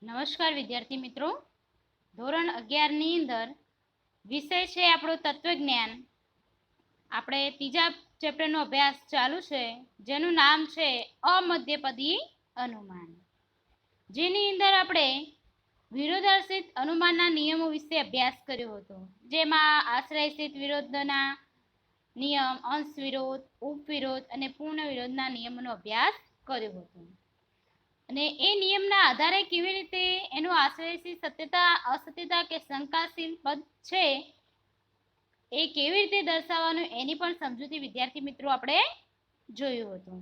નમસ્કાર વિદ્યાર્થી મિત્રો, ધોરણ 11 ની અંદર વિષય છે આપણો તત્વજ્ઞાન. આપણે ત્રીજા ચેપ્ટરનો અભ્યાસ ચાલુ છે, જેનું નામ છે અમધ્યપદી અનુમાન, જેની અંદર આપણે વિરોધાશ્રિત અનુમાનના નિયમો વિશે અભ્યાસ કર્યો હતો, જેમાં આશ્રયસ્થિત વિરોધના નિયમ, અંશ વિરોધ, ઉપવિરોધ અને પૂર્ણ વિરોધના નિયમોનો અભ્યાસ કર્યો હતો. અને એ નિયમના આધારે કેવી રીતે એનું આશ્રયથી સત્યતા, અસત્યતા કે શંકાશીલ પદ છે એ કેવી રીતે દર્શાવવાનું એની પણ સમજૂતી વિદ્યાર્થી મિત્રો આપણે જોયું હતું.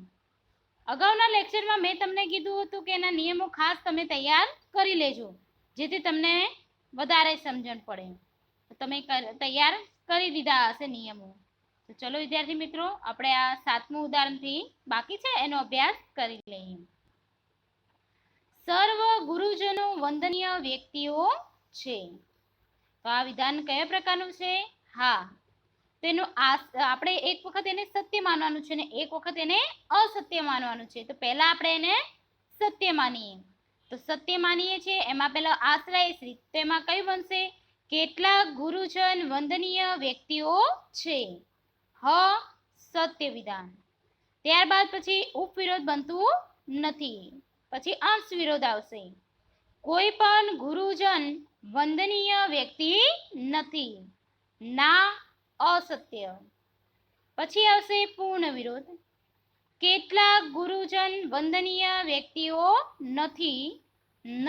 અગાઉના લેક્ચરમાં મેં તમને કીધું હતું કે એના નિયમો ખાસ તમે તૈયાર કરી લેજો, જેથી તમને વધારે સમજણ પડે. તો તમે તૈયાર કરી દીધા હશે નિયમો. તો ચલો વિદ્યાર્થી મિત્રો, આપણે આ 7મું ઉદાહરણથી બાકી છે એનો અભ્યાસ કરી લઈએ. સર્વ ગુરુજનો વંદનીય વ્યક્તિઓ છે. તો આ વિધાન કયા પ્રકારનું છે? હા, તેનું આપણે એક વખત એને સત્ય માનવાનું છે ને એક વખત એને અસત્ય માનવાનું છે. તો પહેલા આપણે એને સત્ય માનીએ. તો સત્ય માનીએ છીએ એમાં પહેલા આશ્રયશ્રિત, તો એમાં કયું બનશે? કેટલાક ગુરુજન વંદનીય વ્યક્તિઓ છે. હ સત્ય વિધાન. ત્યારબાદ પછી ઉપવિરોધ બનતું નથી, પછી અંશ વિરોધ આવશે. કોઈ પણ ગુરુજન વંદનીય વ્યક્તિ નથી, ના અસત્ય. પછી આવશે પૂર્ણ વિરોધ. કેટલાક ગુરુજન વંદનીય વ્યક્તિઓ નથી, ન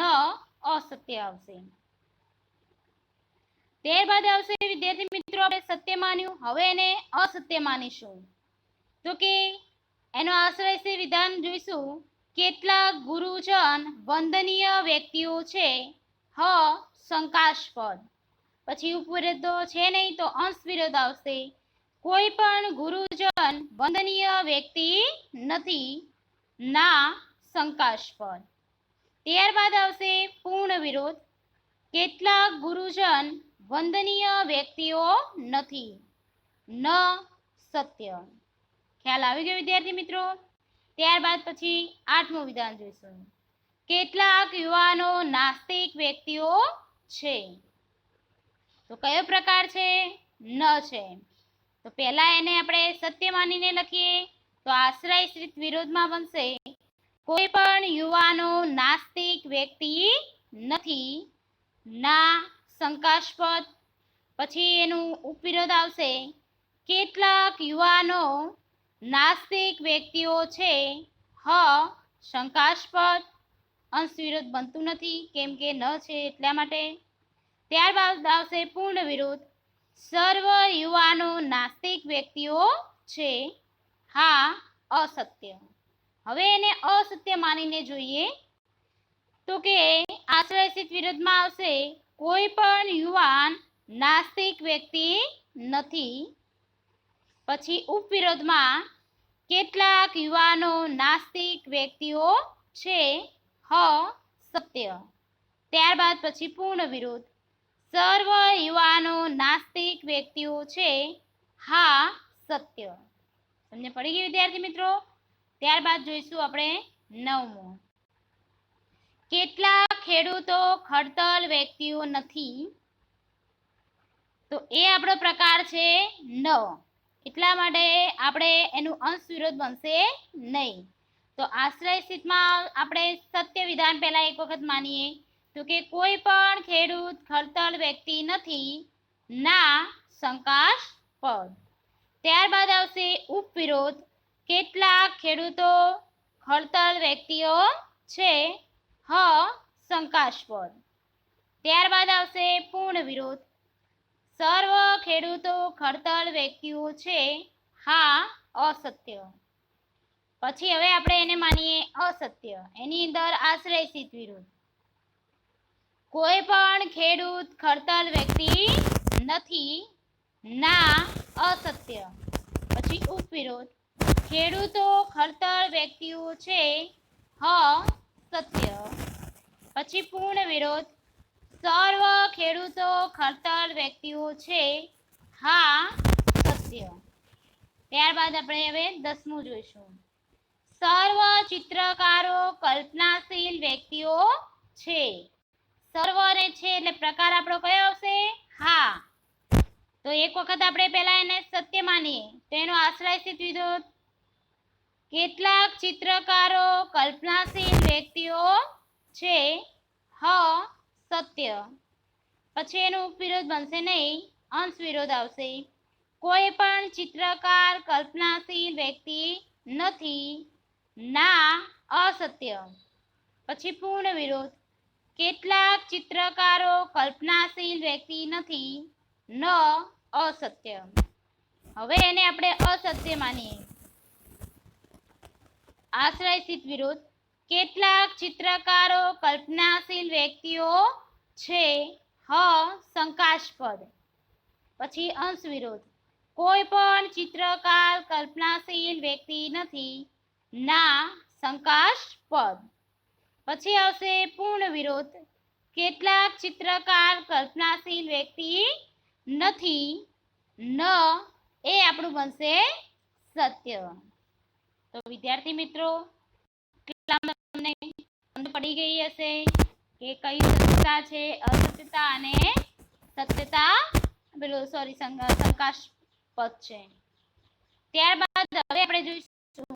અસત્ય આવશે. ત્યારબાદ આવશે વિદ્યાર્થી મિત્રો, આપણે સત્ય માન્યું, હવે એને અસત્ય માનીશું. તો કે એનો આશ્રય વિધાન જોઈશું. કેટલાક ગુરુજન વંદનીય વ્યક્તિઓ છે, હ શંકાસ્પદ. પછી ઉપવિરોધ તો છે નહીં, તો અંશ વિરોધ આવશે. કોઈ પણ ગુરુજન વંદનીય વ્યક્તિ નથી, ના શંકાસ્પદ. ત્યારબાદ આવશે પૂર્ણ વિરોધ. કેટલાક ગુરુજન વંદનીય વ્યક્તિઓ નથી, ન સત્ય. ખ્યાલ આવી ગયો વિદ્યાર્થી મિત્રો? ત્યારબાદ પછી 8મું વિધાન જોઈશું. કેટલાક યુવાનો નાસ્તિક વ્યક્તિઓ છે. તો કયો પ્રકાર છે? ન છે. તો પહેલા એને આપણે સત્ય માનીને લખીએ, તો આશ્રયશ્રિત વિરોધમાં બનશે કોઈ પણ યુવાનો નાસ્તિક વ્યક્તિ નથી, ના શંકાસ્પદ. પછી એનું ઉપવિરોધ આવશે. કેટલાક યુવાનો નાસ્તિક વ્યક્તિઓ છે, હ શંકાસ્પદ. અંશ વિરોધ બનતું નથી, કેમ કે ન છે એટલા માટે. ત્યારબાદ આવશે પૂર્ણ વિરોધ. સર્વ યુવાનો નાસ્તિક વ્યક્તિઓ છે, હા અસત્ય. હવે એને અસત્ય માનીને જોઈએ, તો કે આશ્રયસ્થિત વિરોધમાં આવશે કોઈ પણ યુવાન નાસ્તિક વ્યક્તિ નથી. પછી ઉપવિરોધમાં કેટલાક યુવાનો નાસ્તિક વ્યક્તિઓ છે, હ સત્ય. ત્યારબાદ પછી પૂર્ણ વિરોધ. સર્વ યુવાનો નાસ્તિક વ્યક્તિઓ છે, હા સત્ય. તમને પડી ગઈ વિદ્યાર્થી મિત્રો? ત્યારબાદ જોઈશું આપણે 9મું. કેટલાક ખેડૂતો ખડતલ વ્યક્તિઓ નથી. તો એ આપણો પ્રકાર છે ન, એટલા માટે આપણે એનું અંશ વિરોધ બનશે નહીં. તો આશ્રયસ્થિતમાં આપણે સત્ય વિધાન પહેલા એક વખત માનીએ, તો કે કોઈ પણ ખેડૂત ખડતલ વ્યક્તિ નથી, ના શંકાસ્પદ. ત્યારબાદ આવશે ઉપવિરોધ. કેટલાક ખેડૂતો ખડતલ વ્યક્તિઓ છે, હ શંકાસ્પદ. ત્યારબાદ આવશે પૂર્ણ વિરોધ. સર્વ ખેડૂતો ખડતલ વ્યક્તિઓ છે, હા અસત્ય. પછી હવે આપણે એને માનીએ અસત્ય. એની અંદર આશ્રયસ્થિત વિરોધ. કોઈ પણ ખેડૂત ખડતલ વ્યક્તિ નથી, ના અસત્ય. પછી ઉપવિરોધ. ખેડૂતો ખડતલ વ્યક્તિઓ છે, હ સત્ય. પછી પૂર્ણ વિરોધ. સર્વ ખેડૂતો ખડતલ વ્યક્તિઓ છે, હા સત્ય. ત્યારબાદ આપણે હવે 10મું જોઈશું. સર્વ ચિત્રકારો કલ્પનાશીલ વ્યક્તિઓ છે. સર્વ અને છે એટલે પ્રકાર આપણો કયો આવશે? હા. તો એક વખત આપણે પહેલા એને સત્ય માનીએ તો એનો આશ્રયસ્થિત વિરોધ કેટલાક ચિત્રકારો કલ્પનાશીલ વ્યક્તિઓ છે. હ સત્ય. પછી એનો ઉપવિરોધ બનશે નહીં, અંશ વિરોધ આવશે. કોઈ પણ ચિત્રકાર કલ્પનાશીલ વ્યક્તિ નથી. ના અસત્ય. પછી પૂર્ણ વિરોધ કેટલાક ચિત્રકારો કલ્પનાશીલ વ્યક્તિ નથી. ન અસત્ય. હવે એને આપણે અસત્ય માનીએ. આશ્રયસ્થિત વિરોધ કેટલાક ચિત્રકારો કલ્પનાશીલ વ્યક્તિઓ છે. હ શંકાસ્પદ. પછી અંશ વિરોધ કોઈ પણ ચિત્રકાર કલ્પનાશીલ વ્યક્તિ નથી. ના શંકાસ્પદ. પછી આવશે પૂર્ણ વિરોધ કેટલાક ચિત્રકાર કલ્પનાશીલ વ્યક્તિ નથી. ન એ આપણું બનશે સત્ય. તો વિદ્યાર્થી મિત્રો તમને સમજ પડી ગઈ હશે કે કઈ સત્યતા છે, અસત્યતા અને સત્યતા શંકાસ્પદ છે. ત્યારબાદ હવે આપણે જોઈશું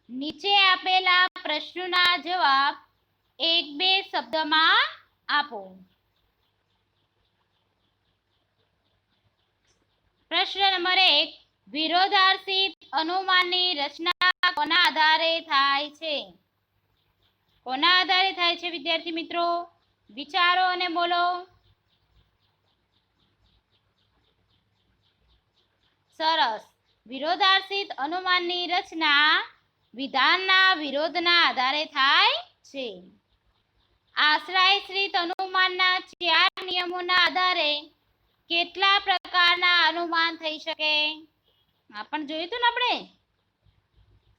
નીચે આપેલા પ્રશ્નોના જવાબ એક બે શબ્દમાં આપો. પ્રશ્ન નંબર 1 વિરોધાર્થિત અનુમાનની રચના કોના આધારે થાય છે? કોના આધારે થાય છે વિદ્યાર્થી મિત્રો? વિચારો અને બોલો. સરસ. વિરોધાર્થિત અનુમાનની રચના વિધાનના વિરોધના આધારે થાય છે. આશ્રયશ્રિત અનુમાનના 4 નિયમોના આધારે કેટલા પ્રકારના અનુમાન થઈ શકે? આ પણ જોયું હતું ને આપણે,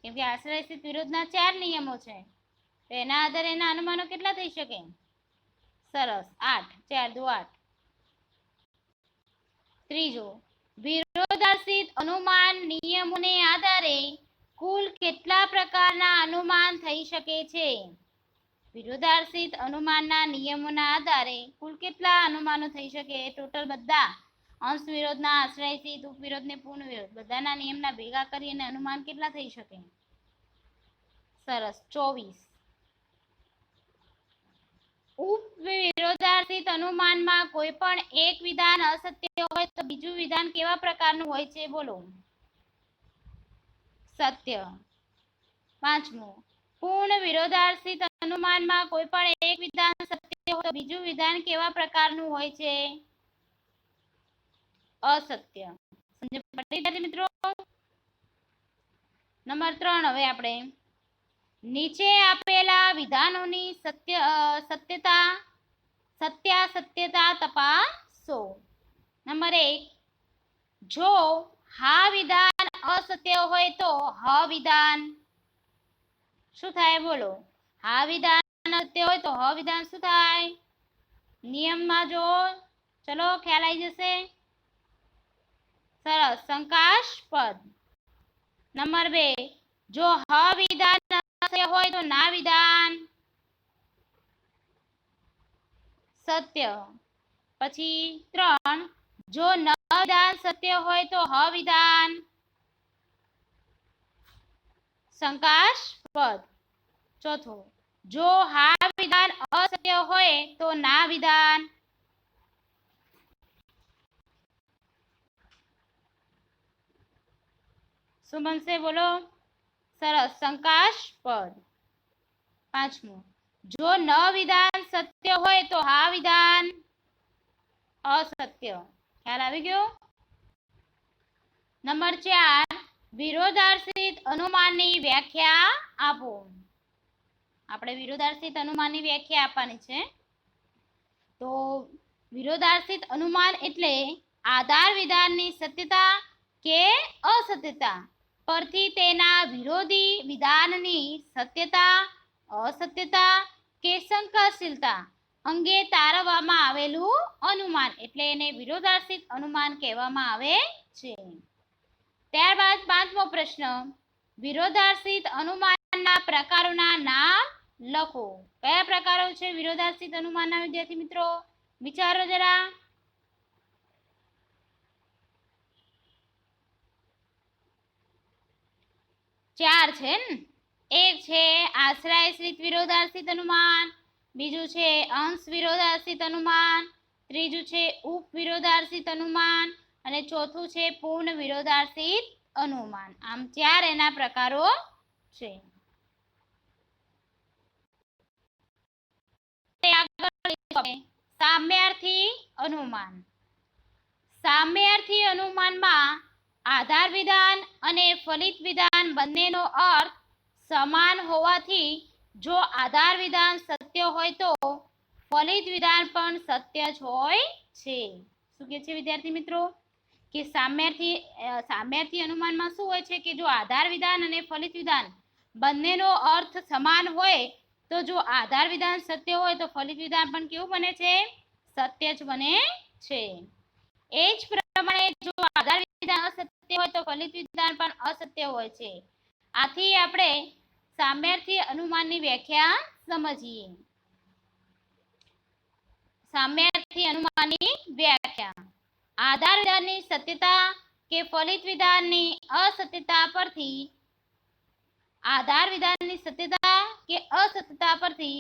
કેમ કે આશ્રયશ્રિત વિરોધના 4 નિયમો છે તો એના આધારે એના અનુમાનો કેટલા થઈ શકે? સરસ, 8. 4 દુ 8. ત્રીજો, વિરોધાર્થિત અનુમાન નિયમોને આધારે કુલ કેટલા પ્રકારના અનુમાન થઈ શકે છે? વિરોધાર્થિત અનુમાનના નિયમોના આધારે કુલ કેટલા અનુમાનો થઈ શકે? ટોટલ બધા અંશ વિરોધના, આશ્રયસ્થિત, ઉપવિરોધ ને પૂર્ણ વિરોધ બધાના નિયમના ભેગા કરીને અનુમાન કેટલા થઈ શકે? સરસ, 24. ઉપવિરોધાર્થિત અનુમાનમાં કોઈ પણ એક વિધાન અસત્ય હોય તો બીજું વિધાન કેવા પ્રકારનું હોય છે? બોલો. સત્ય. 5મો, પૂર્ણ વિરોધાર્થિત અનુમાનમાં કોઈ પણ એક વિધાન સત્ય હોય તો બીજું વિધાન કેવા પ્રકારનું હોય છે? અસત્ય. સમજ પડી મિત્રો? નંબર 3 હવે આપણે નીચે આપેલા વિધાનોની સત્યાસત્યતા તપાસો. નંબર 1 જો હા વિધાન અસત્ય હોય તો હ વિધાન શું થાય? બોલો. હા વિધાન અસત્ય હોય તો હ વિધાન શું થાય? નિયમમાં જો ચલો ખ્યાલ આવી જશે. સરસ, શંકાસ્પદ. નંબર 2 જો હ વિધાન અસત્ય હોય તો ના વિધાન સત્ય. પછી 3 જો ન વિધાન સત્ય હોય તો હ વિધાન શંકાસ્પદ. ચોથો, જો હા વિધાન અસત્ય હોય તો ના વિધાન શું બનશે? બોલો. સરસ, શંકાસ્પદ. 5મો, જો ન વિધાન સત્ય હોય તો હા વિધાન અસત્ય. ખ્યાલ આવી ગયો? નંબર 4 વિરોધાર્થિત અનુમાનની વ્યાખ્યા આપો. આપણે વિરોધાર્થિત અનુમાનની વ્યાખ્યા આપવાની છે. તો વિરોધાર્થિત અનુમાન એટલે આધાર વિધાનની સત્યતા કે અસત્યતા પરથી તેના વિરોધી વિધાનની સત્યતા, અસત્યતા કે શંકાશીલતા અંગે તારવવામાં આવેલું અનુમાન એટલે એને વિરોધાર્થિત અનુમાન કહેવામાં આવે છે. ત્યારબાદ 5મો પ્રશ્ન વિરોધાર્થિત અનુમાનના પ્રકારોના નામ લખો। કયા પ્રકારો છે વિરોધાર્થિત અનુમાનના વિદ્યાર્થી મિત્રો? વિચારો જરા। ચાર છે ને? એક છે આશ્રયાશ્રિત વિરોધાર્થિત અનુમાન, બીજું છે અંશ વિરોધાર્થિત અનુમાન, ત્રીજું છે ઉપ વિરોધાર્થિત અનુમાન અને ચોથું છે પૂર્ણ વિરોધાર્થિત અનુમાન। આમ ચાર એના પ્રકારો છે। સામ્યાર્થી અનુમાન। સામ્યાર્થી અનુમાનમાં આધાર વિધાન અને ફલિત વિધાન બંનેનો અર્થ સમાન હોવાથી જો આધાર વિધાન સત્ય હોય તો ફલિત વિધાન પણ સત્ય જ હોય છે। શું કહે છે વિદ્યાર્થી મિત્રો? કે સામ્યાર્થી અનુમાનમાં શું હોય છે કે જો આધાર વિધાન અને ફલિત વિધાન બંનેનો અર્થ સમાન હોય તો જો આધાર વિધાન સત્ય હોય તો ફલિત વિધાન પણ કેવું બને છે? સત્ય જ બને છે। એ જ પ્રમાણે જો આધાર વિધાન અસત્ય હોય તો ફલિત વિધાન પણ અસત્ય હોય છે। આથી આપણે સામ્યાર્થી અનુમાનની વ્યાખ્યા સમજીએ। સામ્યાર્થી અનુમાનની વ્યાખ્યા। આધાર વિધાનની સત્યતા કે ફલિત વિધાનની અસત્યતા પરથી આધાર વિધાનની સત્યતા કે અસત્યતા પરથી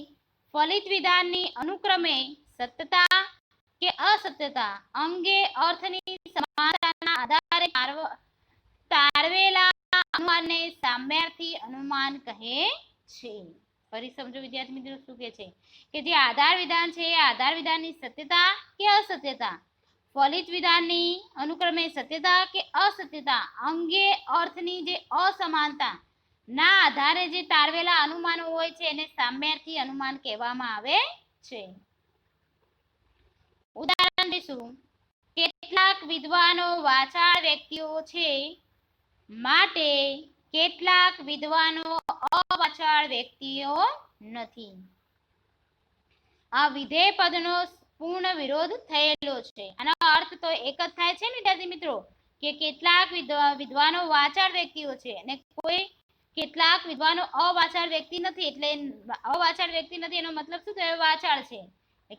ફલિત વિધાનની અનુક્રમે સત્યતા કે અસત્યતા અંગે અર્થની સમાનતાના આધારે તારવેલા અનુમાનને સામ્યાર્થી અનુમાન કહે છે। ફરી સમજો વિદ્યાર્થી મિત્રો શું કહે છે કે જે આધાર વિધાન છે એ આધાર વિધાનની સત્યતા કે અસત્યતા ફલિત વિધાનની અનુક્રમે સત્યતા કે અસત્યતા અંગે અર્થની જે અસમાનતા ના આધારે જે તારવેલા અનુમાનો હોય છે એને સામ્યાર્થી અનુમાન કહેવામાં આવે છે। ઉદાહરણ દઈશું। કેટલાક વિદ્વાનો વાચાળ વ્યક્તિઓ છે માટે કેટલાક વિદ્વાનો અવાચાળ વ્યક્તિઓ નથી। આ વિધેય પદનો પૂર્ણ વિરોધ થયેલો છે। આનો અર્થ તો એક જ થાય છે ને વિદ્યાર્થી મિત્રો કે કેટલાક વિદ્વાનો વાચાળ વ્યક્તિઓ છે અને કોઈ કેટલાક વિદ્વાનો અવાચાળ વ્યક્તિ નથી। એટલે અવાચાળ વ્યક્તિ નથી એનો મતલબ શું થયો? વાચાળ છે।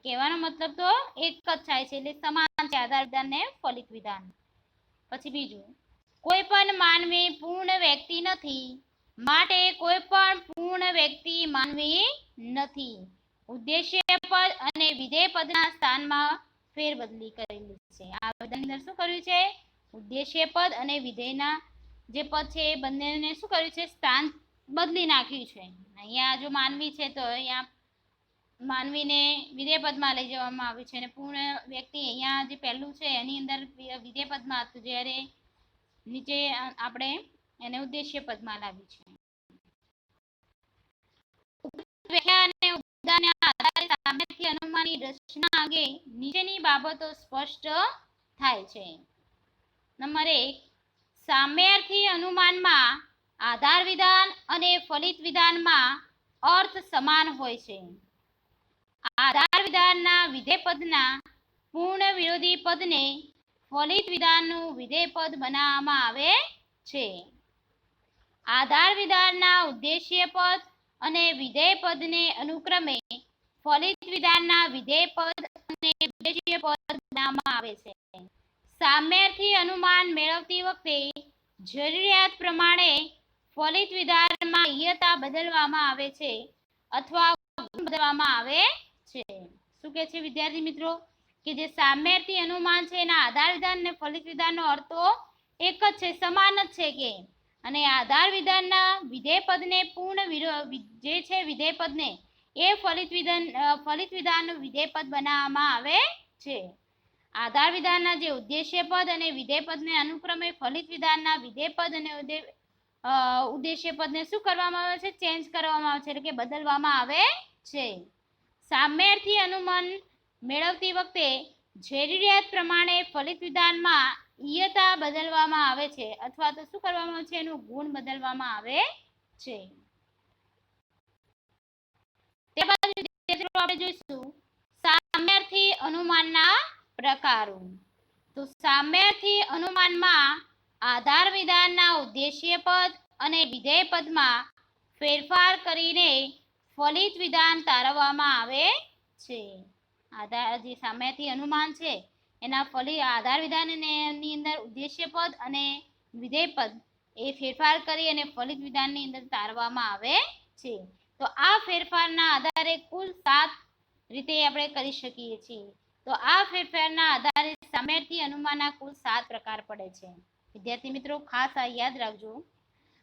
કહેવાનો મતલબ તો એક જ થાય છે, એટલે સમાન છે આધાર વિધાન ને ફલિત વિધાન। પછી બીજું, કોઈ પણ માનવી પૂર્ણ વ્યક્તિ નથી માટે કોઈ પણ પૂર્ણ વ્યક્તિ માનવી નથી। ઉદ્દેશ્ય પદ અને વિધેય પદના સ્થાનમાં ફેરબદલી કરેલી છે। આ બધાની અંદર શું કર્યું છે? ઉદ્દેશ્ય પદ અને વિધેયના જે પદ છે એ બંનેને શું કર્યું છે? સ્થાન બદલી નાખ્યું છે। અહીંયા જો માનવી છે તો અહીંયા માનવીને વિધેય પદમાં લઈ જવામાં આવ્યું છે અને પૂર્ણ વ્યક્તિ અહીંયા જે પહેલું છે એની અંદર વિધેય પદમાં હતું, જ્યારે નીચે આપણે એને ઉદ્દેશ્ય પદમાં લાવ્યું છે। વ્યાખ્યા અને ઉદાહરણના આધારે સામ્યાર્થી અનુમાનની રચના અંગે નીચેની બાબતો સ્પષ્ટ થાય છે। નંબર 1, સામ્યાર્થી અનુમાનમાં આધાર વિધાન અને ફલિત વિધાનમાં અર્થ સમાન હોય છે। આધાર વિધાનના વિધેય પદના પૂર્ણ વિરોધી પદને ફલિત વિધાનનું વિધેય પદ બનાવવામાં આવે છે। આધાર વિધાનના ઉદ્દેશ્ય પદ અને વિધેય પદને અનુક્રમે ફલિત વિધાનના વિધેય પદ અને ઉદ્દેશ્ય પદ બનાવવામાં આવે છે। સામ્યાર્થી અનુમાન મેળવતી વખતે જરૂરિયાત પ્રમાણે ફલિત વિધાનમાં ઈયતા બદલવામાં આવે છે અથવા ગુણ બદલવામાં આવે છે। શું કહે છે વિદ્યાર્થી મિત્રો કે જે સામ્યાર્થી અનુમાન છે એના આધાર વિધાન અને ફલિત વિધાનનો અર્થ તો એક જ છે, સમાન જ છે કે, અને આધાર વિધાનના વિધેય પદને પૂર્ણ જે છે વિધેય પદને એ ફલિત વિધાનનું વિધેય પદ બનાવવામાં આવે છે। આધાર વિધાનના જે ઉદ્દેશ્ય પદ અને વિધેય પદને અનુક્રમે ફલિત વિધાનના વિધેય પદ અને ઉદ્દેશ્ય પદને શું કરવામાં આવે છે? ચેન્જ કરવામાં આવે છે, એટલે કે બદલવામાં આવે છે। સામ્યાર્થી અનુમાન મેળવતી વખતે જરૂરિયાત પ્રમાણે ફલિત વિધાનમાં ઈયતા બદલવામાં આવે છે અથવા તો શું કરવામાં આવે છે? એનું ગુણ બદલવામાં આવે છે। ત્યારબાદ આપણે જોઈશું સામ્યાર્થી અનુમાનના પ્રકારો। તો સામ્યાર્થી અનુમાનમાં આધાર વિધાનના ઉદ્દેશ્ય પદ અને વિધેય પદમાં ફેરફાર કરીને ફલિત વિધાન તારવવામાં આવે છે. આધાર જે સામ્યાથી અનુમાન છે એના આધાર વિધાનની અંદર ઉદ્દેશ્ય પદ અને વિધેય પદ એ ફેરફાર કરી અને ફલિત વિધાનની અંદર તારવામાં આવે છે. તો આ ફેરફારના આધારે કુલ 7 રીતે આપણે કરી શકીએ છીએ. તો આ ફેરફારના આધારે સામ્યાથી અનુમાનના કુલ 7 પ્રકાર પડે છે. વિદ્યાર્થી મિત્રો ખાસ આ યાદ રાખજો,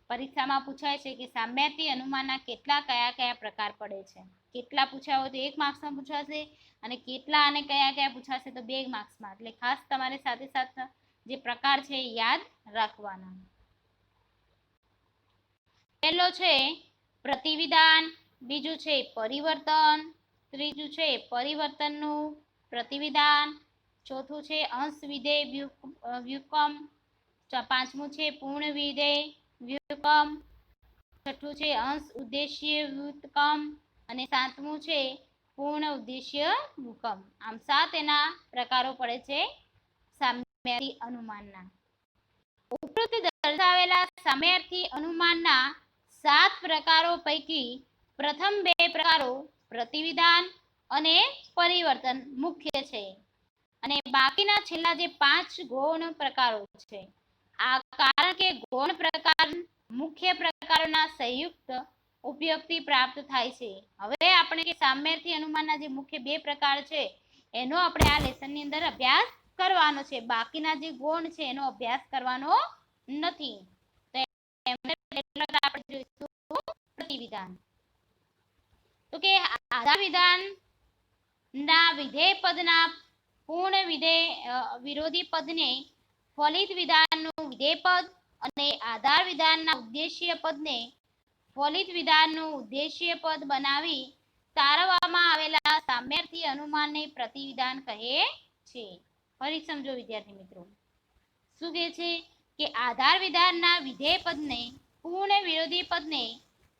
પરીક્ષામાં પૂછાય છે કે સામ્યાથી અનુમાનના કયા પ્રકાર પડે છે. કેટલા પૂછાય હોય તો 1 માર્ક્સમાં પૂછાશે અને કેટલા અને કયા પૂછાશે તો 2 માર્ક્સમાં. એટલે ખાસ તમારે સાથે સાથે જે પ્રકાર છે એ યાદ રાખવાના. પહેલો છે પ્રતિવિધાન, બીજું છે પરિવર્તન, ત્રીજું છે પરિવર્તનનું પ્રતિવિધાન, ચોથું છે અંશ વિધેય વ્યુત્ક્રમ, પાંચમું છે પૂર્ણ વિધેય વ્યુત્ક્રમ, છઠ્ઠું છે અંશ ઉદ્દેશ્ય વ્યુત્ક્રમ અને સાતમું છે પૂર્ણ ઉદ્દેશ્ય વ્યુત્ક્રમ. આમ 7 એના પ્રકારો પડે છે સામ્યાથી અનુમાનના. ઉપરોક્ત દર્શાવેલા સામ્યાથી અનુમાનના 7 પ્રકારો પૈકી પ્રથમ 2 પ્રકારો પ્રતિવિધાન અને પરિવર્તન મુખ્ય છે અને બાકીના છેલ્લા જે 5 ગૌણ પ્રકારો છે. આ કારણ કે ગૌણ પ્રકાર મુખ્ય પ્રકારોના સંયુક્ત ઉપયોગથી પ્રાપ્ત થાય છે. હવે આપણે કે સામ્યાથી અનુમાનના જે મુખ્ય 2 પ્રકાર છે એનો આપણે આ લેસનની અંદર અભ્યાસ કરવાનો છે. બાકીના જે ગૌણ છે એનો અભ્યાસ કરવાનો નથી. આપણે જોઈશું પ્રતિવિધાન. તો કે આધાર વિધાન ના વિધેય પદના પૂર્ણ વિરોધી પદને ફલિત વિધાનનું વિધેય પદ અને આધાર વિધાનના ઉદ્દેશ્ય પદને ફલિત વિધાનનું ઉદ્દેશ્ય પદ બનાવી તારવવામાં આવેલા સામ્યાથી અનુમાનને પ્રતિવિધાન કહે છે. ફરી સમજો વિદ્યાર્થી મિત્રો, શું કહે છે કે આધાર વિધાનના વિધેય પદને પૂર્ણ વિરોધી પદને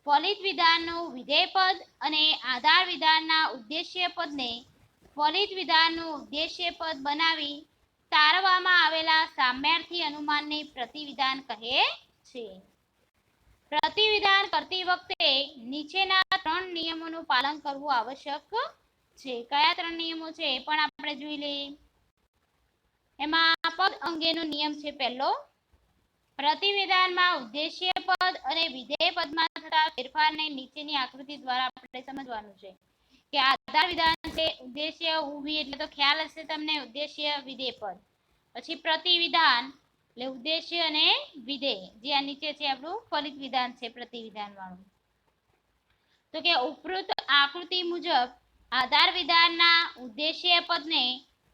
ફલિત વિધાનનું વિધેય પદ અને આધાર વિધાનના ઉદ્દેશ્ય પદને ફલિત વિધાનનું ઉદ્દેશ્ય પદ બનાવી તારવવામાં આવેલા સામ્યાથી અનુમાનને પ્રતિવિધાન કહે છે. પ્રતિવિધાન કરતી વખતે નીચેના 3 નિયમોનું પાલન કરવું આવશ્યક છે. કયા 3 નિયમો છે એ પણ આપણે જોઈ લઈએ. એમાં પદ અંગેનો નિયમ છે પહેલો, પ્રતિવિધાનમાં ઉદ્દેશ્ય પદ અને વિધેય પદમાં થતા ફેરફારને નીચેની આકૃતિ દ્વારા આપણે સમજવાનું છે. કે આધાર વિધાન છે ઉદ્દેશ્ય ઊભી એટલે તો ખ્યાલ હશે તમને, ઉદ્દેશ્ય વિધેય પદ. પછી પ્રતિવિધાન એટલે ઉદ્દેશ્ય અને વિધેય, જે આ નીચે છે આપણું ફલિત વિધાન છે પ્રતિવિધાન વાળું. તો કે ઉપરોક્ત આકૃતિ મુજબ આધાર વિધાનના ઉદ્દેશ્ય પદને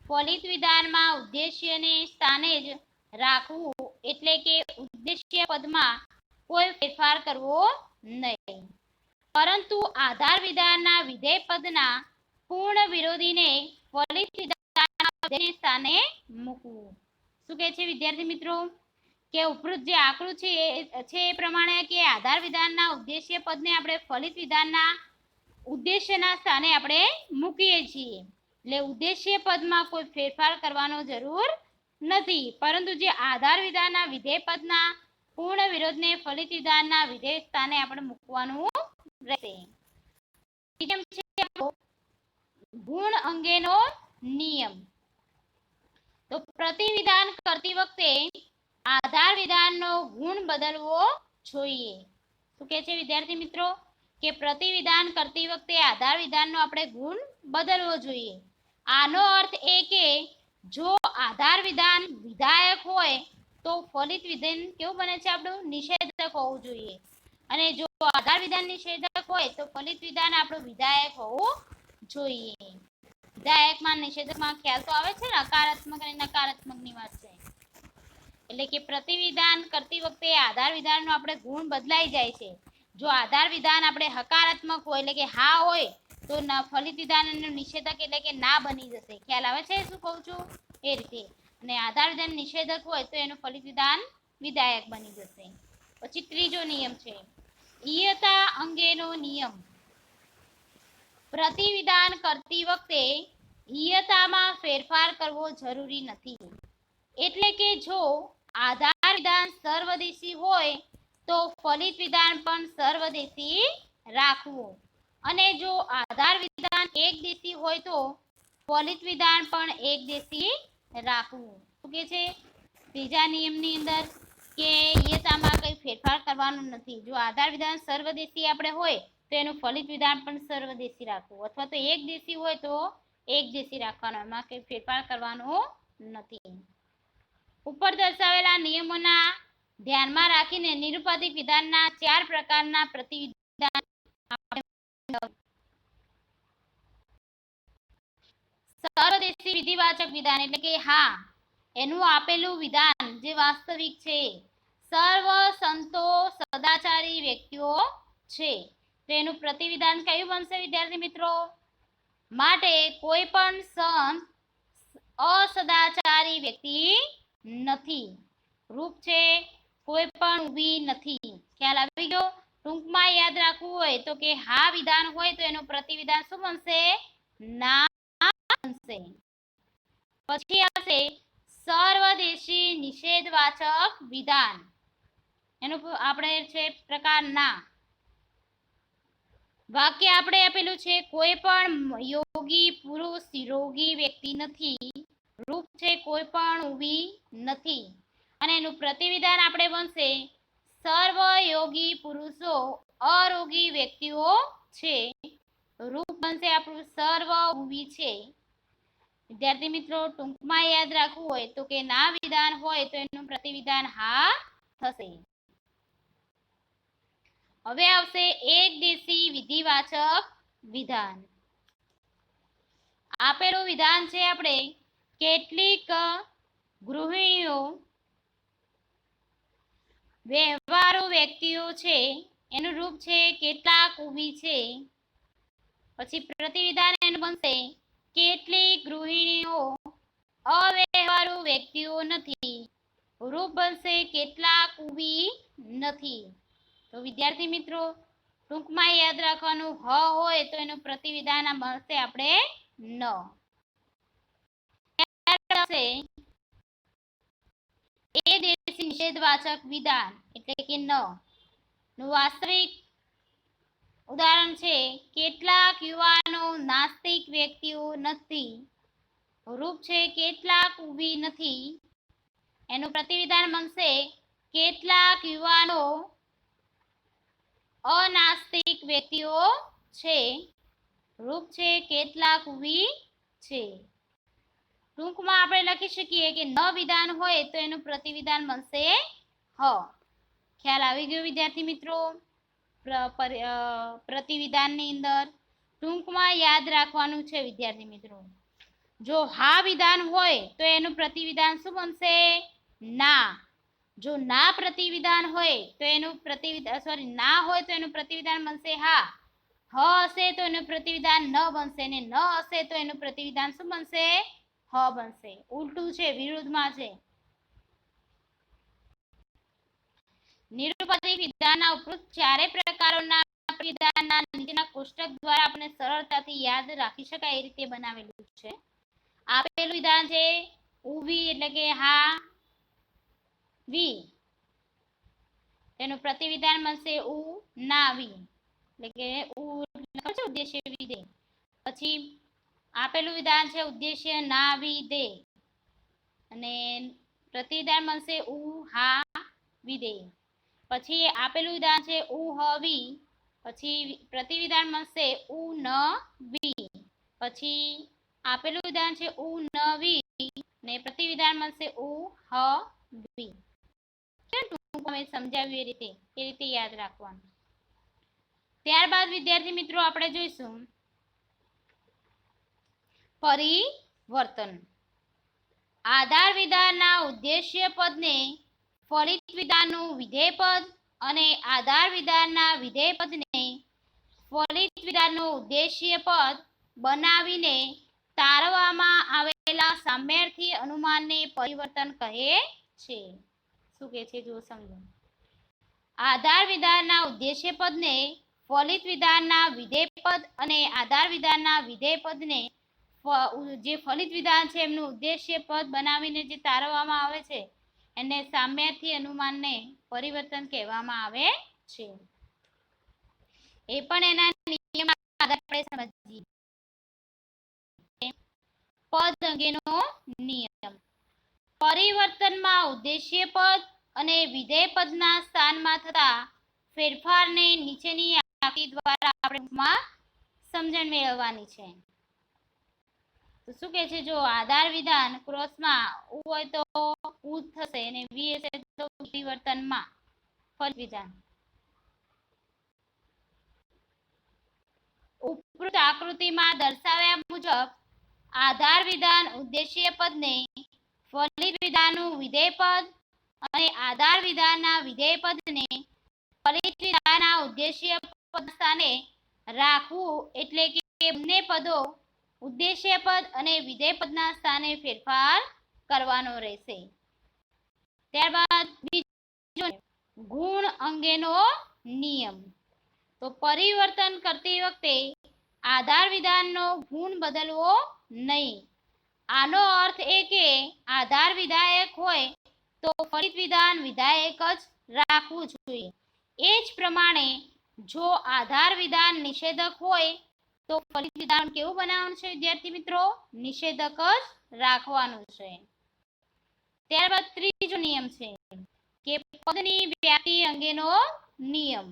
ફલિત વિધાનમાં ઉદ્દેશ્યને સ્થાને જ રાખવું, એટલે કે ઉદ્દેશ્ય પદમાં કોઈ ફેરફાર કરવો નહીં, પરંતુ આધાર વિધાનના વિધેય પદના પૂર્ણ વિરોધીને ફલિત વિધાનના સ્થાને મૂકવું. શું કહે છે વિદ્યાર્થી મિત્રો કે ઉપરોક્ત જે આકૃતિ છે એ પ્રમાણે કે આધાર વિધાનના ઉદ્દેશ્ય પદને આપણે ફલિત વિધાનના ઉદ્દેશ્યના સ્થાને આપણે મૂકીએ છીએ. એટલે ઉદ્દેશ્ય પદમાં કોઈ ફેરફાર કરવાનો જરૂર નથી, પરંતુ જે આધાર વિધાનના વિધેય પદના પૂર્ણ વિરોધને ફલિત વિધાનના વિધેય સ્થાને આપણે મૂકવાનું રહેશે. નિયમ છે ગુણ અંગેનો નિયમ. તો પ્રતિવિધાન કરતી વખતે આધાર વિધાનનો ગુણ બદલવો જોઈએ. શું કહે છે વિદ્યાર્થી મિત્રો કે પ્રતિવિધાન કરતી વખતે આધાર વિધાનનો આપણે ગુણ બદલવો જોઈએ. આનો અર્થ એ કે જો આધાર વિધાન વિધાયક હોય તો ફલિત વિધાન કેવું બને છે આપણું નિષેધક હોવું જોઈએ, અને જો આધાર વિધાન નિષેધક હોય તો ફલિત વિધાન આપણું વિધાયક હોવું જોઈએ. વિધાયકમાં નિષેધકમાં ખ્યાલ તો આવે છે ને, હકારાત્મક અને નકારાત્મકની વાત છે. એટલે કે પ્રતિવિધાન કરતી વખતે આધાર વિધાનનો આપણે ગુણ બદલાઈ જાય છે. જો આધાર વિધાન આપણે હકારાત્મક હોય એટલે કે હા હોય તો ફલિત વિધાનનું નિષેધક એટલે કે ના બની જશે. ખ્યાલ આવે છે શું કહું છું એ રીતે. અને આધાર વિધાન નિષેધક હોય તો એનું ફલિત વિધાન વિધાયક બની જશે. પછી ત્રીજો નિયમ છે ઈયતા અંગેનો નિયમ. પ્રતિવિધાન કરતી વખતે ઈયતામાં ફેરફાર કરવો જરૂરી નથી. એટલે કે જો આધાર વિધાન સર્વદેશી હોય તો ફલિત વિધાન પણ સર્વદેશી રાખવું, અને જો આધાર વિધાન એકદેશી હોય તો ફલિત વિધાન પણ એકદેશી રાખવું. શું કે છે ત્રીજા નિયમની અંદર કે યતામાં કઈ ફેરફાર કરવાનો નથી. જો આધાર વિધાન સર્વદેશી આપણે હોય તો એનું ફલિત વિધાન પણ સર્વદેશી રાખવું, અથવા તો એકદેશી હોય તો એકદેશી રાખવાનો, એમાં કઈ ફેરફાર કરવાનો નથી. ઉપર દર્શાવેલા નિયમોના ધ્યાનમાં રાખીને નિરુપાધિક વિધાનના 4 પ્રકારના પ્રતિવિધાન સર્વદેશી વિધિવાચક વિધાન એટલે કે હા એનું આપેલું વિધાન જે વાસ્તવિક છે, સર્વ સંતો સદાચારી વ્યક્તિઓ છે, તો એનું પ્રતિવિધાન કયું બનશે વિદ્યાર્થી મિત્રો? માટે કોઈ પણ સંત અસદાચારી વ્યક્તિ નથી. રૂપ છે કોઈ પણ ઊભી નથી. ખ્યાલ આવી ગયો? ટૂંકમાં યાદ રાખવું હોય તો કે હા વિધાન હોય તો એનું પ્રતિવિધાન શું બનશે? ના બનશે. પછી આવશે સર્વદેશી નિષેધવાચક વિધાન. એનું આપણે છે પ્રકાર ના. વાક્ય આપણે આપેલું છે કોઈ પણ યોગી પુરુષ રોગી વ્યક્તિ નથી. રૂપ છે કોઈ પણ ઊભી નથી. અને એનું પ્રતિવિધાન આપણે બનશે સર્વ યોગી પુરુષો અરોગી વ્યક્તિઓ છે. રૂપ બનશે આપણું સર્વ ઊભી છે. વિદ્યાર્થી મિત્રો ટૂંકમાં યાદ રાખવું હોય તો કે ના વિધાન હોય તો એનું પ્રતિવિધાન હા થશે. હવે આવશે એકદેશી વિધિવાચક વિધાન. આપેલું વિધાન છે આપણે કેટલીક ગૃહિણીઓ વ્યવહારુ વ્યક્તિઓ છે, એનું રૂપ છે કેટલાક ઊભી છે. પછી પ્રતિવિધાન એનું બનશે કેટલીક ગૃહિણીઓ અવ્યવહારુ વ્યક્તિઓ નથી. રૂપ બનશે કેટલાક ઊભી નથી. તો વિદ્યાર્થી મિત્રો ટૂંકમાં યાદ રાખવાનું હ હોય તો એનું પ્રતિવિધાન મળશે આપણે ન. એ દેશી નિષેધવાચક વિધાન એટલે કે ન નું વાસ્તવિક ઉદાહરણ છે કેટલાક યુવાનો નાસ્તિક વ્યક્તિઓ નથી. રૂપ છે કેટલાક ઊભી નથી. એનું પ્રતિવિધાન બનશે કેટલાક યુવાનો અનાસ્તિક વ્યક્તિઓ છે. રૂપ છે કેટલાક ઊભી છે. ટૂંકમાં આપણે લખી શકીએ કે ન વિધાન હોય તો એનું પ્રતિવિધાન બનશે હ. ખ્યાલ આવી ગયો વિદ્યાર્થી મિત્રો? પ્રતિવિધાનની અંદર ટૂંકમાં યાદ રાખવાનું છે વિદ્યાર્થી મિત્રો. જો હા વિધાન હોય તો એનું પ્રતિવિધાન શું બનશે? ના. જો ના પ્રતિવિધાન હોય તો એનું પ્રતિવિધાન ના હોય તો એનું પ્રતિવિધાન બનશે હા. હ હશે તો એનું પ્રતિવિધાન ન બનશે, ને ન હશે તો એનું પ્રતિવિધાન શું બનશે? હ બનશે. ઉલટું છે, વિરુદ્ધમાં છે. નિરુપાધિક વિધાનના ઉપરોક્ત ચારે પ્રકારોના વિધાનના નીચેના કોષ્ટક દ્વારા આપણે સરળતાથી યાદ રાખી શકાય એ રીતે બનાવેલું છે. આપેલું વિધાન છે ઊભી એટલે કે હા વી. તેનું પ્રતિવિધાન બનશે ઉ ના વી એટલે કે ઉદ્દેશ્ય વિધેય. પછી આપેલું વિધાન છે ઉદ્દેશ્ય ના વિધેય અને પ્રતિવિધાન બનશે ઉ હા વિધેય. પછી આપેલું વિધાન છે ઉ હ વી, પછી પ્રતિવિધાન મળશે ઉ ન વી. પછી આપેલું વિધાન છે ઉ ન વી ને પ્રતિવિધાન મળશે ઉ હ વી. સમજાવ્યું એ રીતે યાદ રાખવાનું. ત્યારબાદ વિદ્યાર્થી મિત્રો આપણે જોઈશું પરિવર્તન. આધાર વિધાનના ઉદ્દેશ્ય પદને ફલિત વિધાનનું વિધેય પદ અને આધાર વિધાનના વિધેય પદને ફલિત વિધાનનું ઉદ્દેશ્ય પદ બનાવીને તારવવામાં આવેલા સામ્યાર્થી અનુમાનને પરિવર્તન કહે છે. શું કહે છે જો સમજો. આધાર વિધાનના ઉદ્દેશ્ય પદને ફલિત વિધાનના વિધેય પદ અને આધાર વિધાનના વિધેય પદને જે ફલિત વિધાન છે એમનું ઉદ્દેશ્ય પદ બનાવીને જે તારવવામાં આવે છે એને સામ્યાર્થી અનુમાનને પરિવર્તન કહેવામાં આવે છે. એ પણ એના નિયમ આગળ આપણે સમજીએ પદ અંગેનો નિયમ. પરિવર્તનમાં ઉદ્દેશ્ય પદ અને વિધેય પદના સ્થાનમાં થતા ફેરફારને નીચેની આકૃતિ દ્વારા આપણે સમજણ મેળવવાની છે. તો શું કહે છે, જો આધાર વિધાન ક્રોસમાં ઉ હોય તો ઉ થશે અને વી હશે તો પરિવર્તનમાં ફલિત વિધાન. ઉપરોક્ત આકૃતિમાં દર્શાવ્યા મુજબ આધાર વિધાન ઉદ્દેશ્ય પદને ફલિત વિધાનનું વિધેય પદ અને આધાર વિધાનના વિધેય પદને ફલિત વિધાનના ઉદ્દેશ્ય પદ સ્થાને રાખવું, એટલે કે બંને પદો ઉદ્દેશ્ય પદ અને વિધેય પદના સ્થાને ફેરફાર કરવાનો રહેશે. ત્યારબાદ બીજો ગુણ અંગેનો નિયમ. તો પરિવર્તન કરતી વખતે આધાર વિધાનનો ગુણ બદલવો નહીં. આનો અર્થ એ કે આધાર વિધાયક હોય તો ફલિત વિધાન વિધાયક જ રાખવું જોઈએ. એ જ પ્રમાણે જો આધાર વિધાન નિષેધક હોય તો ફલિત વિધાન કેવું બનાવવાનું છે વિદ્યાર્થી મિત્રો? નિષેધક જ રાખવાનું છે. ત્યારબાદ ત્રીજો નિયમ છે કે પદની વ્યાપ્તિ અંગેનો નિયમ.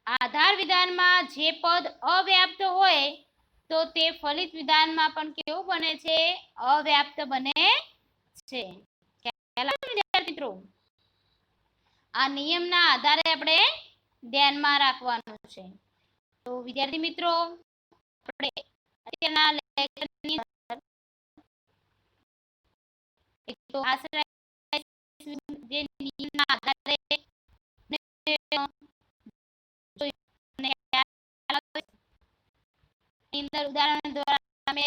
આધાર વિધાનમાં જે પદ અવ્યાપ્ત હોય તો તે ફલિત વિધાનમાં પણ કેવું બને છે? અવ્યાપ્ત બને છે. વિદ્યાર્થી મિત્રો, આ નિયમના આધારે આપણે ધ્યાનમાં રાખવાનું છે. તો વિદ્યાર્થી મિત્રો, આપણે અત્યારના લેક્ચરની અંદર એક તો આશ્રય જે નિયમના આધારે ઉદાહરણ દ્વારા અમે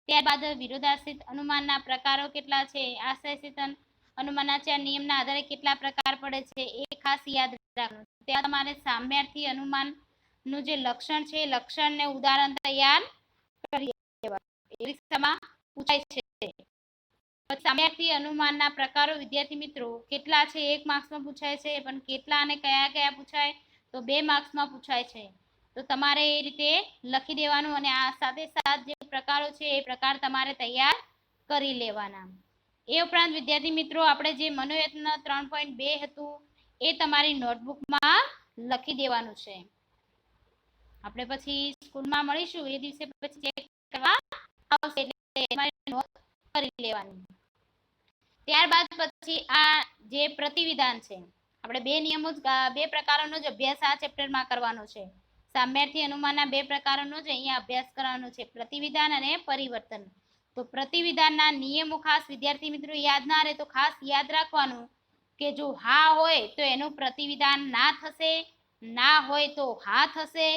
ત્યારબાદ વિરોધાશ્રિત અનુમાનના પ્રકારો કેટલા છે, આશ્રયસ્થિત અનુમાનના ચાર નિયમના આધારે કેટલા પ્રકાર પડે છે એ ખાસ યાદ રાખવાનું. ત્યાં તમારે સામ્યાર્થી અનુમાનનું જે લક્ષણ છે, લક્ષણને ઉદાહરણ તૈયાર કરી દેવાનું. પરીક્ષામાં પૂછાય છે. સામ્યાર્થી અનુમાનના પ્રકારો વિદ્યાર્થી મિત્રો કેટલા છે? 1 માર્ક્સમાં પૂછાય છે, પણ કેટલા અને કયા કયા પૂછાય? તો 2 માર્ક્સમાં પૂછાય છે. તો તમારે એ રીતે લખી દેવાનું અને આ સાથે સાથ જે પ્રકારો છે એ પ્રકાર તમારે તૈયાર કરી લેવાના. એ ઉપરાંત વિદ્યાર્થી મિત્રો આપણે જે મનોયત્ન 3.2 હતું એ તમારી નોટબુકમાં લખી દેવાનું છે. આપણે પછી સ્કૂલમાં મળીશું એ દિવસે પછી ચેક કરવા આવશે એટલે તમારે નોટ કરી લેવાની. ત્યારબાદ પછી આ જે પ્રતિવિધાન છે, આપણે બે પ્રકારોનો જ અભ્યાસ આ ચેપ્ટરમાં કરવાનો છે. સામ્યાર્થી અનુમાનના 2 પ્રકારોનો જ અહીંયા અભ્યાસ કરવાનો છે, પ્રતિવિધાન અને પરિવર્તન. તો પ્રતિવિધાનના નિયમો ખાસ વિદ્યાર્થી મિત્રો યાદ ના રહે તો ખાસ યાદ રાખવાનું કે જો હા હોય તો એનું પ્રતિવિધાન ના થશે, ના હોય તો હા થશે,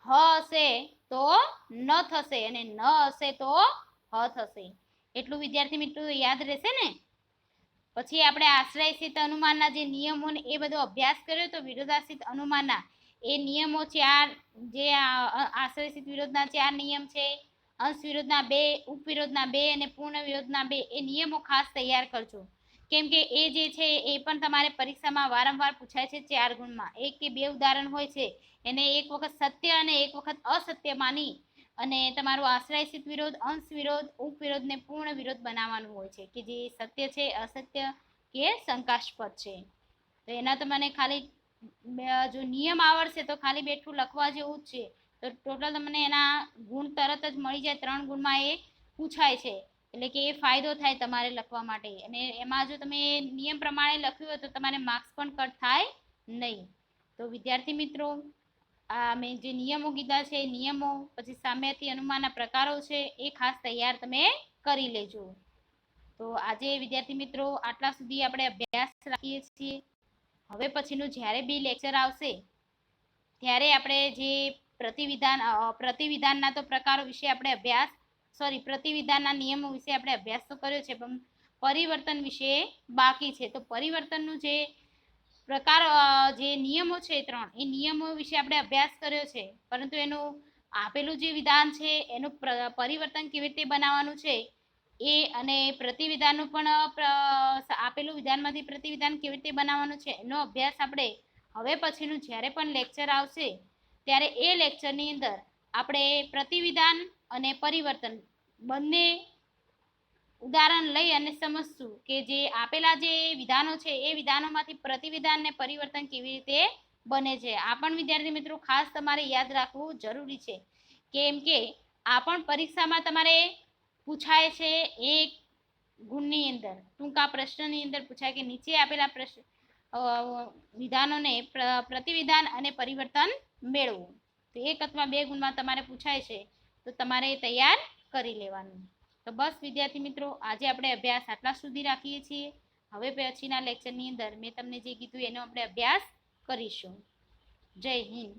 હ હશે તો ન થશે અને ન હશે તો હ થશે. એટલું વિદ્યાર્થી મિત્રો યાદ રહેશે ને? પછી આપણે આશ્રયસ્થિત અનુમાનના જે નિયમો ને એ બધો અભ્યાસ કર્યો તો વિરોધાશ્રિત અનુમાનના એ નિયમો 4 જે આશ્રયસ્થિત વિરોધના 4 નિયમ છે, અંશ વિરોધના 2, ઉપવિરોધના 2 અને પૂર્ણ વિરોધના 2 એ નિયમો ખાસ તૈયાર કરજો. કેમ કે એ જે છે એ પણ તમારે પરીક્ષામાં વારંવાર પૂછાય છે 4 ગુણમાં. 1 કે 2 ઉદાહરણ હોય છે એને એક વખત સત્ય અને એક વખત અસત્ય માની અને તમારું આશ્રયસ્થિત વિરોધ, અંશ વિરોધ, ઉપવિરોધ ને પૂર્ણ વિરોધ બનાવવાનું હોય છે કે જે સત્ય છે, અસત્ય કે શંકાસ્પદ છે. તો એના તો મને ખાલી જો નિયમ આવડશે તો ખાલી બેઠું લખવા જેવું જ છે. તો ટોટલ તમને એના ગુણ તરત જ મળી જાય. 3 ગુણમાં એ પૂછાય છે એટલે કે એ ફાયદો થાય તમારે લખવા માટે. અને એમાં જો તમે નિયમ પ્રમાણે લખ્યું હોય તો તમારે માર્ક્સ પણ કટ થાય નહીં. તો વિદ્યાર્થી મિત્રો આ મેં જે નિયમો કીધા છે નિયમો, પછી સામ્યાર્થી અનુમાનના પ્રકારો છે એ ખાસ તૈયાર તમે કરી લેજો. તો આજે વિદ્યાર્થી મિત્રો આટલા સુધી આપણે અભ્યાસ રાખીએ છીએ. હવે પછીનું જ્યારે બી લેક્ચર આવશે ત્યારે આપણે જે પ્રતિવિધાનના તો પ્રકારો વિશે આપણે પ્રતિવિધાનના નિયમો વિશે આપણે અભ્યાસ તો કર્યો છે, પણ પરિવર્તન વિશે બાકી છે. તો પરિવર્તનનું જે પ્રકાર જે નિયમો છે 3 એ નિયમો વિશે આપણે અભ્યાસ કર્યો છે, પરંતુ એનું આપેલું જે વિધાન છે એનું પરિવર્તન કેવી રીતે બનાવવાનું છે એ અને પ્રતિવિધાનનું પણ આપેલું વિધાનમાંથી પ્રતિવિધાન કેવી રીતે બનાવવાનું છે એનો અભ્યાસ આપણે હવે પછીનું જ્યારે પણ લેક્ચર આવશે ત્યારે એ લેક્ચરની અંદર આપણે પ્રતિવિધાન અને પરિવર્તન બંને ઉદાહરણ લઈ અને સમજશું કે જે આપેલા જે વિધાનો છે એ વિધાનોમાંથી પ્રતિવિધાન ને પરિવર્તન કેવી રીતે બને છે. આ પણ વિદ્યાર્થી મિત્રો ખાસ તમારે યાદ રાખવું જરૂરી છે, કેમ કે આ પણ પરીક્ષામાં તમારે પૂછાય છે. એક ગુણની અંદર ટૂંકા પ્રશ્નની અંદર પૂછાય કે નીચે આપેલા પ્રશ્ન વિધાનોને પ્રતિવિધાન અને પરિવર્તન મેળવવું. તો 1 અથવા 2 ગુણમાં તમારે પૂછાય છે, તો તમારે તૈયાર કરી લેવાનું. તો બસ વિદ્યાર્થી મિત્રો, આજે આપણે અભ્યાસ આટલા સુધી રાખીએ છીએ. હવે પછીના લેક્ચરની અંદર મેં તમને જે કીધું એનો આપણે અભ્યાસ કરીશું. જય હિન્દ.